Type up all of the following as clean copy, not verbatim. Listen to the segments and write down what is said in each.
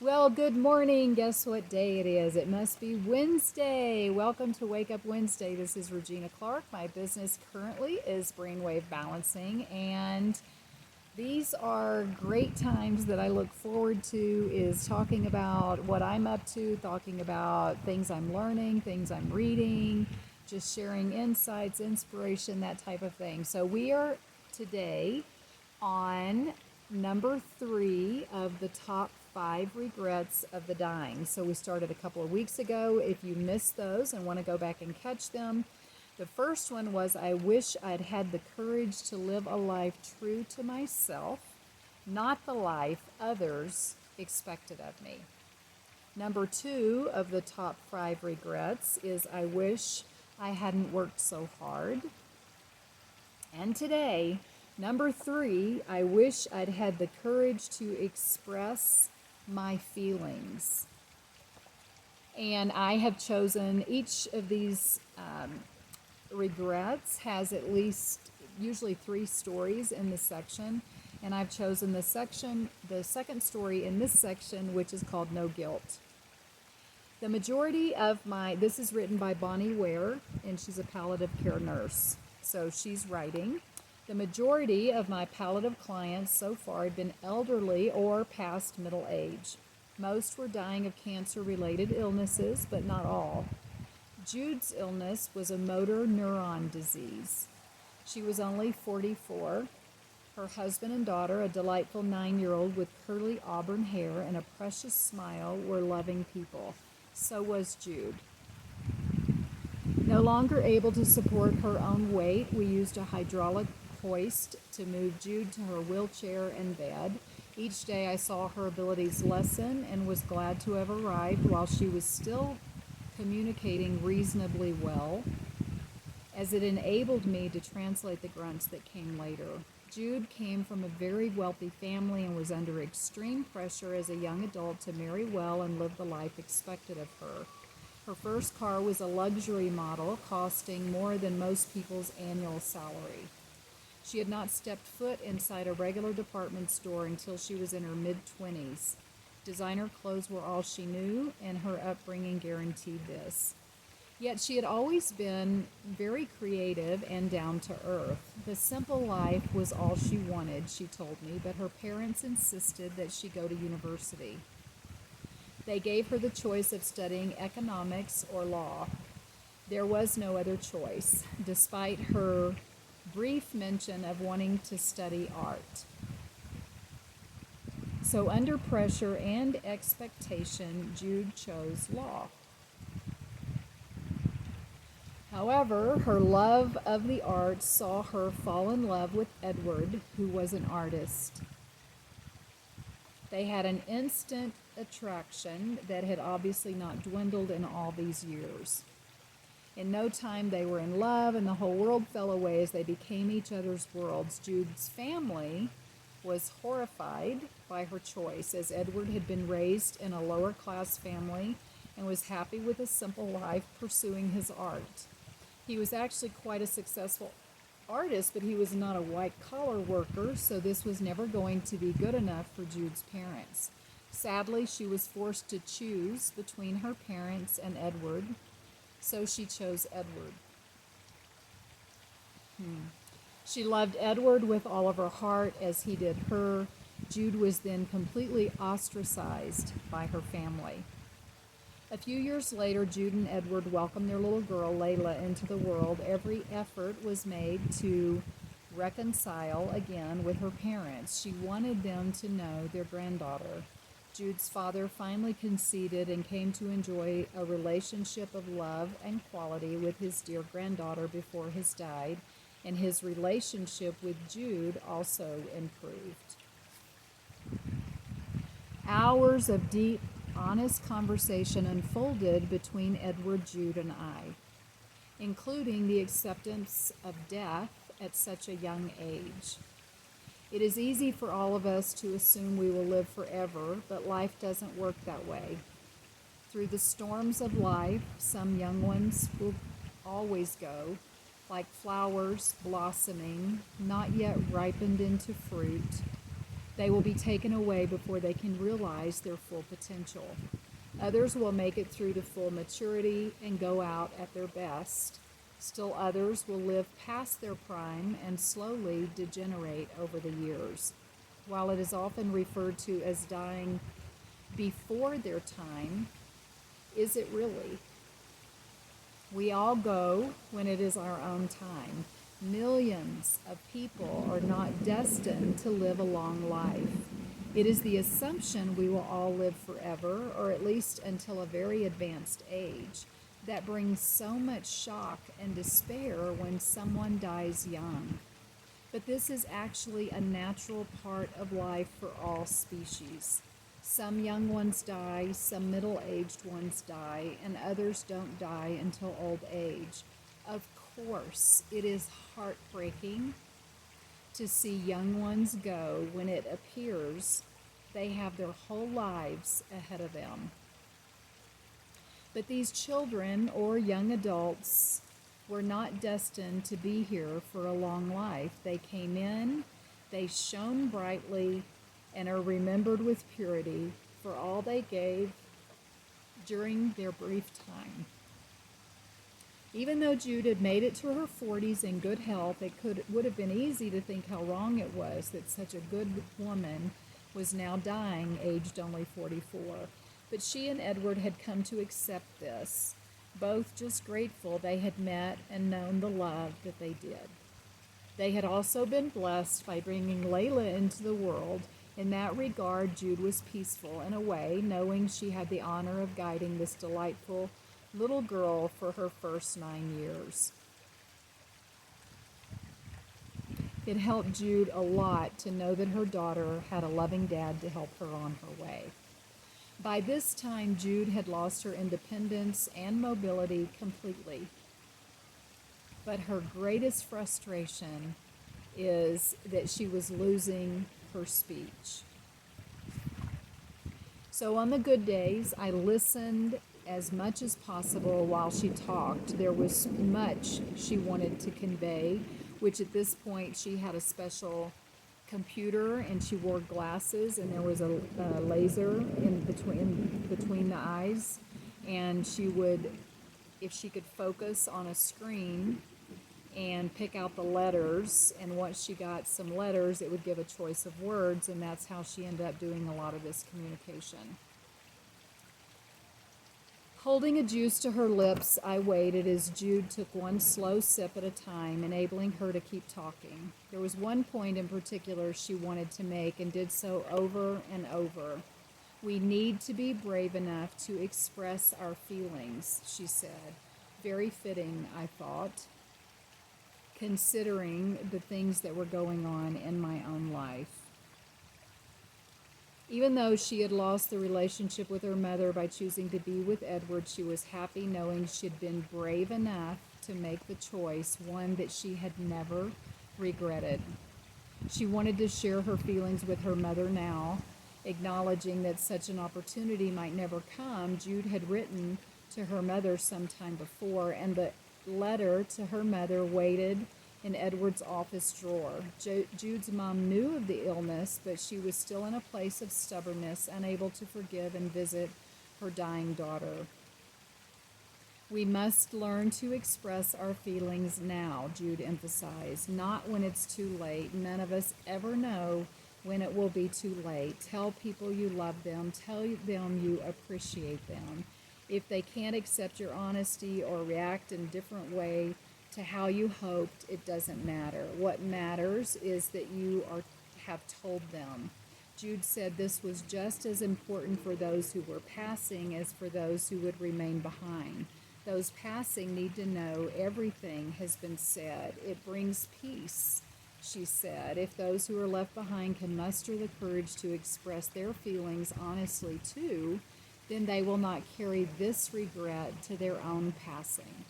Well, good morning. Guess what day it is? It must be Wednesday. Welcome to Wake Up Wednesday. This is Regina Clark. My business currently is Brainwave Balancing, and these are great times that I look forward to is talking about what I'm up to, talking about things I'm learning, things I'm reading, just sharing insights, inspiration, that type of thing. So we are today on number 3 of the top 5 regrets of the dying. So we started a couple of weeks ago. If you missed those and want to go back and catch them, the first one was I wish I'd had the courage to live a life true to myself, not the life others expected of me. Number 2 of the top 5 regrets is I wish I hadn't worked so hard. And today, number 3, I wish I'd had the courage to express my feelings. And I have chosen each of these regrets has at least usually 3 stories in the section, and I've chosen the second story in this section, which is called No Guilt. The majority of this is written by Bonnie Ware, and she's a palliative care nurse. So she's writing, the majority of my palliative clients so far had been elderly or past middle age. Most were dying of cancer-related illnesses, but not all. Jude's illness was a motor neuron disease. She was only 44. Her husband and daughter, a delightful 9-year-old with curly auburn hair and a precious smile, were loving people. So was Jude. No longer able to support her own weight, we used a hydraulic hoist to move Jude to her wheelchair and bed. Each day I saw her abilities lessen and was glad to have arrived while she was still communicating reasonably well, as it enabled me to translate the grunts that came later. Jude came from a very wealthy family and was under extreme pressure as a young adult to marry well and live the life expected of her. Her first car was a luxury model, costing more than most people's annual salary. She had not stepped foot inside a regular department store until she was in her mid-20s. Designer clothes were all she knew, and her upbringing guaranteed this. Yet she had always been very creative and down to earth. The simple life was all she wanted, she told me, but her parents insisted that she go to university. They gave her the choice of studying economics or law. There was no other choice, despite her brief mention of wanting to study art. So under pressure and expectation, Jude chose law. However, her love of the arts saw her fall in love with Edward, who was an artist. They had an instant attraction that had obviously not dwindled in all these years. In no time, they were in love, and the whole world fell away as they became each other's worlds. Jude's family was horrified by her choice, as Edward had been raised in a lower-class family and was happy with a simple life pursuing his art. He was actually quite a successful artist, but he was not a white-collar worker, so this was never going to be good enough for Jude's parents. Sadly, she was forced to choose between her parents and Edward, so she chose Edward. She loved Edward with all of her heart as he did her. Jude was then completely ostracized by her family. A few years later, Jude and Edward welcomed their little girl, Layla, into the world. Every effort was made to reconcile again with her parents. She wanted them to know their granddaughter. Jude's father finally conceded and came to enjoy a relationship of love and quality with his dear granddaughter before his died, and his relationship with Jude also improved. Hours of deep, honest conversation unfolded between Edward, Jude, and I, including the acceptance of death at such a young age. It is easy for all of us to assume we will live forever, but life doesn't work that way. Through the storms of life, some young ones will always go, like flowers blossoming, not yet ripened into fruit. They will be taken away before they can realize their full potential. Others will make it through to full maturity and go out at their best. Still others will live past their prime and slowly degenerate over the years. While it is often referred to as dying before their time, is it really? We all go when it is our own time. Millions of people are not destined to live a long life. It is the assumption we will all live forever, or at least until a very advanced age, that brings so much shock and despair when someone dies young. But this is actually a natural part of life for all species. Some young ones die, some middle-aged ones die, and others don't die until old age. Of course, it is heartbreaking to see young ones go when it appears they have their whole lives ahead of them. But these children or young adults were not destined to be here for a long life. They came in, they shone brightly, and are remembered with purity for all they gave during their brief time. Even though Jude had made it to her 40s in good health, would have been easy to think how wrong it was that such a good woman was now dying, aged only 44. But she and Edward had come to accept this, both just grateful they had met and known the love that they did. They had also been blessed by bringing Layla into the world. In that regard, Jude was peaceful in a way, knowing she had the honor of guiding this delightful little girl for her first 9 years. It helped Jude a lot to know that her daughter had a loving dad to help her on her way. By this time, Jude had lost her independence and mobility completely. But her greatest frustration is that she was losing her speech. So on the good days, I listened as much as possible while she talked. There was much she wanted to convey, which at this point she had a special computer and she wore glasses, and there was a laser in between the eyes, and she would, if she could focus on a screen and pick out the letters, and once she got some letters, it would give a choice of words, and that's how she ended up doing a lot of this communication. Holding a juice to her lips, I waited as Jude took one slow sip at a time, enabling her to keep talking. There was one point in particular she wanted to make and did so over and over. We need to be brave enough to express our feelings, she said. Very fitting, I thought, considering the things that were going on in my own life. Even though she had lost the relationship with her mother by choosing to be with Edward, she was happy knowing she'd been brave enough to make the choice, one that she had never regretted. She wanted to share her feelings with her mother now, acknowledging that such an opportunity might never come. Jude had written to her mother sometime before, and the letter to her mother waited in Edward's office drawer. Jude's mom knew of the illness, but she was still in a place of stubbornness, unable to forgive and visit her dying daughter. We must learn to express our feelings now, Jude emphasized, not when it's too late. None of us ever know when it will be too late. Tell people you love them. Tell them you appreciate them. If they can't accept your honesty or react in a different way to how you hoped, it doesn't matter. What matters is that you have told them. Jude said this was just as important for those who were passing as for those who would remain behind. Those passing need to know everything has been said. It brings peace, she said. If those who are left behind can muster the courage to express their feelings honestly too, then they will not carry this regret to their own passing.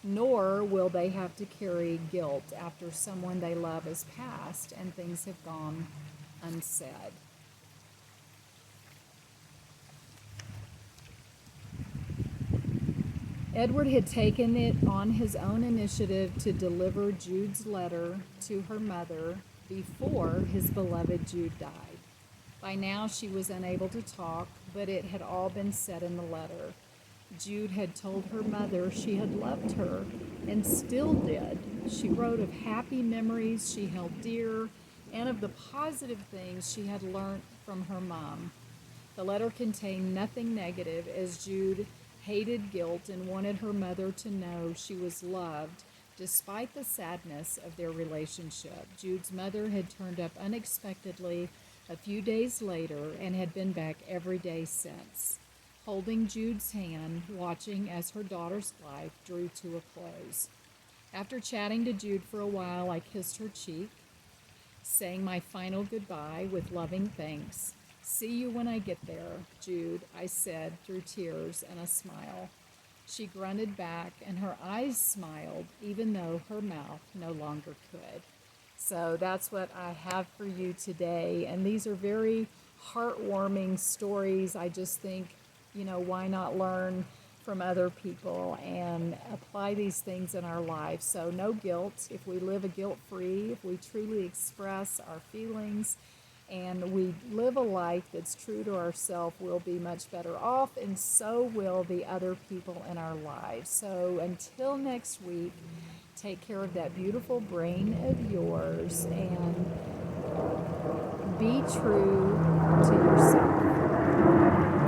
Nor will they have to carry guilt after someone they love has passed and things have gone unsaid. Edward had taken it on his own initiative to deliver Jude's letter to her mother before his beloved Jude died. By now she was unable to talk, but it had all been said in the letter. Jude had told her mother she had loved her and still did. She wrote of happy memories she held dear and of the positive things she had learned from her mom. The letter contained nothing negative, as Jude hated guilt and wanted her mother to know she was loved despite the sadness of their relationship. Jude's mother had turned up unexpectedly a few days later and had been back every day since, holding Jude's hand, watching as her daughter's life drew to a close. After chatting to Jude for a while, I kissed her cheek, saying my final goodbye with loving thanks. "See you when I get there, Jude," I said through tears and a smile. She grunted back, and her eyes smiled, even though her mouth no longer could. So that's what I have for you today. And these are very heartwarming stories. I just think, why not learn from other people and apply these things in our lives? So no guilt. If we live a guilt-free, if we truly express our feelings, and we live a life that's true to ourselves, we'll be much better off, and so will the other people in our lives. So until next week, take care of that beautiful brain of yours and be true to yourself.